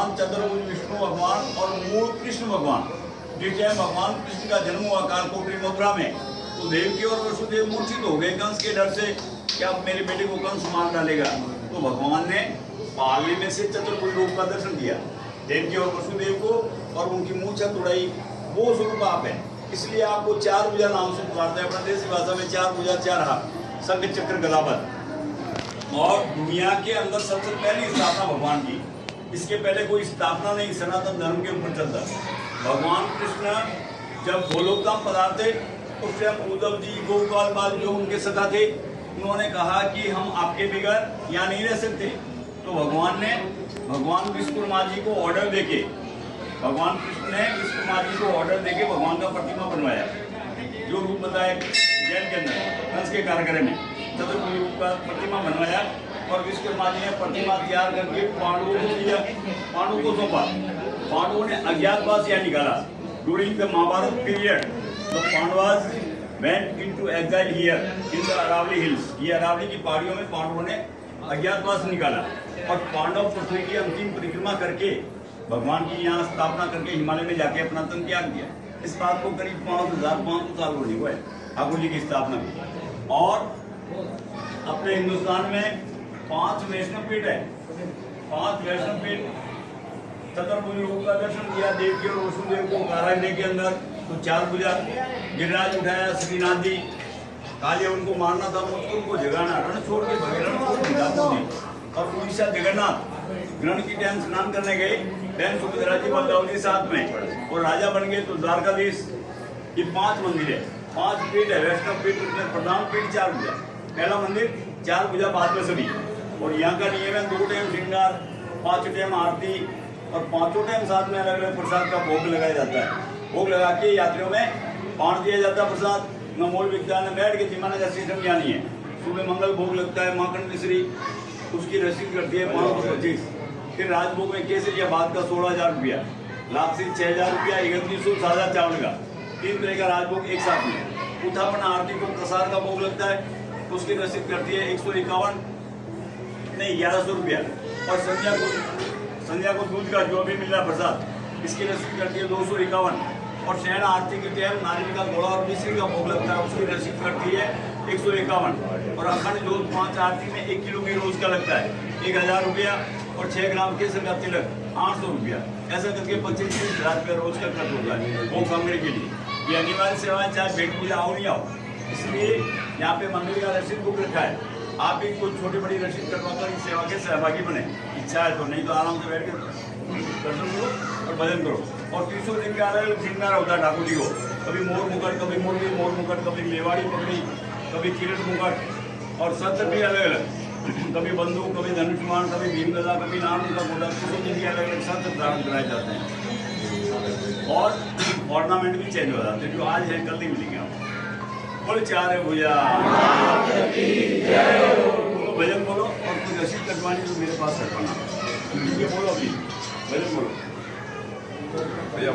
भगवान चतुर्भुज विष्णु भगवान और मूल कृष्ण भगवान, जिस टाइम भगवान कृष्ण का जन्म हुआ कालकोटरी मथुरा में, तो देवकी और वसुदेव मूर्छित हो गए कंस के डर से कि अब मेरे बेटे को कंस मार डालेगा। तो भगवान ने पाली में से चतुर्भुज रूप का दर्शन दिया देवकी और वसुदेव को और उनकी मूर्छा तोड़ाई। वो स्वरूप आप है, इसलिए आपको चार भुजा नाम से पुकारते हैं। अपना देसी भाषा में चार भुजा चार हाथ, शंख चक्र गदापद। और दुनिया के अंदर सबसे पहली स्थापना भगवान की, इसके पहले कोई स्थापना नहीं सनातन धर्म के ऊपर चलता। भगवान कृष्ण जब गोलोक धाम पधारते उस टाइम उद्धव जी गोपाल बाल जो उनके सखा थे, उन्होंने कहा कि हम आपके बगैर यहाँ नहीं रह सकते। तो भगवान विश्वकर्मा जी को ऑर्डर देके, भगवान कृष्ण ने विश्वकर्मा जी को ऑर्डर देके भगवान का प्रतिमा बनवाया, जो रूप बताया जैन के अंदर कंस के कारागृह में चतुर्भुज रूप का प्रतिमा बनवाया। और विश्वकर्मा जी ने प्रतिमा तैयार करके पांडवों को दिया, पांडवों को सौंपा। पांडवों ने अज्ञातवास यहाँ निकाला। During the Mahabharata period the Pandavas went into exile here in the Aravalli hills. ये अरावली की पहाड़ियों में पांडवों ने अज्ञातवास निकाला और पांडव पृथ्वी की अंतिम परिक्रमा करके भगवान की यहाँ स्थापना करके हिमालय में जाके अपना तन त्याग दिया। इस बात को करीब 5500 साल होने हुए ठाकुर जी की स्थापना की। और अपने हिंदुस्तान में 5 वैष्णव पीठ है। 5 वैष्णव पीठ चतुर्भुज रूप का दर्शन किया देवकी और वसुदेव को कारागृह के अंदर। तो चार भुजा गिरिराज उठाया श्रीनाथ जी, काले उनको मारना था, मुझको उनको जगाना, रण छोड़ के भगेरण और उड़ीसा जगन्नाथ ग्रहण की टाइम स्नान करने गए। बहन सुभद्रा जी बलदाव जी साथ में और राजा बन गए। तो द्वारकाधीश ये 5 मंदिर है, 5 पीठ है वैष्णव पीठ। प्रधान पीठ चार भुजा, पहला मंदिर चार भुजा बाद में सभी। और यहाँ का नियम है 2 टाइम श्रृंगार, 5 टाइम आरती और 5 टाइम साथ में अलग अलग प्रसाद का भोग लगाया जाता है। भोग लगा के यात्रियों में बांट दिया जाता है प्रसाद। नमोल विद्या में बैठ के जिमाने का सिस्टम यहाँ नहीं है। सुबह मंगल भोग लगता है, माखन मिश्री उसकी रसीद करती है 525। फिर राजभोग में केसर या बाद का 16,000 रुपया, लापसी 6,000 रुपया, 3100 सादा चावल का 3 तरह का राजभोग एक साथ में। उठापन आरती को प्रसाद का भोग लगता है, उसकी रसीद करती है 151 नहीं 1100 रुपया। और संध्या को दूध का जो भी मिल रहा प्रसाद इसकी रसीद करती है 251। और शहर आरती के टाइम नारियल का घोड़ा और मिश्री का भोग लगता है, उसकी रसीद करती है 151। और अखंड जोत 5 आरती में 1 किलो की रोज का लगता है 1000 रुपया। और 6 ग्राम केसर का तिलक 800 रुपया। ऐसा करके 25,000 रुपया रोज का खर्च होता है भोग सामग्री के लिए। ये अनिवार्य सेवा है, चाहे भेंट पूजा आओ नहीं आओ। इसलिए यहाँ पे मंदिर का रसीद बुक रखा है। आप भी कुछ छोटी बड़ी रसीद कटवाकर इस सेवा के सहभागी बने, इच्छा है तो, नहीं तो आराम से बैठ के दर्शन करो और भजन करो। और 300 दिन के अलग अलग श्रृंगार होता है ठाकुर जी को। कभी मोर मुकुट, कभी मुरली मोर मुकुट, कभी मेवाड़ी पगड़ी, कभी किरट मुकुट और सत्र भी अलग अलग, कभी बंदूक, कभी धनुष्मान, कभी भीमगदा, कभी नाम का घोड़ा। 300 दिन के अलग अलग सत्र धारण कराए जाते हैं। और ऑर्नामेंट भी चेंज हो जाते हैं, जो आज है कल नहीं मिलेंगे आपको। बोलो चार भुजा, भजन बोलो। और कुछ रसीद कटवानी तो मेरे पास कटवाना, बोलो अभी भजन बोलो। भैया